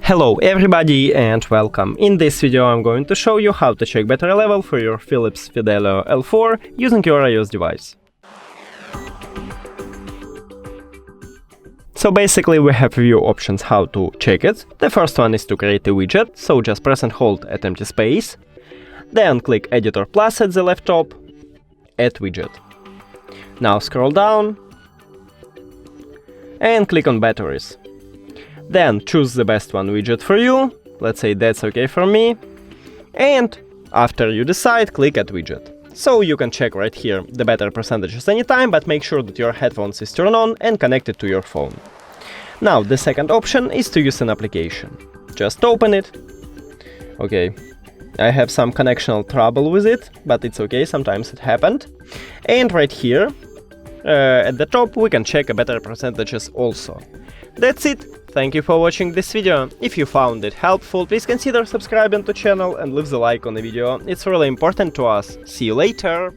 Hello everybody and welcome. In this video I'm going to show you how to check battery level for your PHILIPS Fidelio L4 using your iOS device. So basically we have few options how to check it. The first one is to create a widget, so just press and hold at empty space. Then click Editor Plus at the left top, Add Widget. Now scroll down and click on Batteries. Then choose the best one widget for you, let's say that's okay for me, and after you decide, click Add Widget. So you can check right here the battery percentages anytime, but make sure that your headphones is turned on and connected to your phone. Now the second option is to use an application. Just open it. Okay, I have some connectional trouble with it, but it's okay, sometimes it happened. And right here, at the top, we can check battery percentages also. That's it. Thank you for watching this video. If you found it helpful, please consider subscribing to the channel and leave the like on the video. It's really important to us. See you later!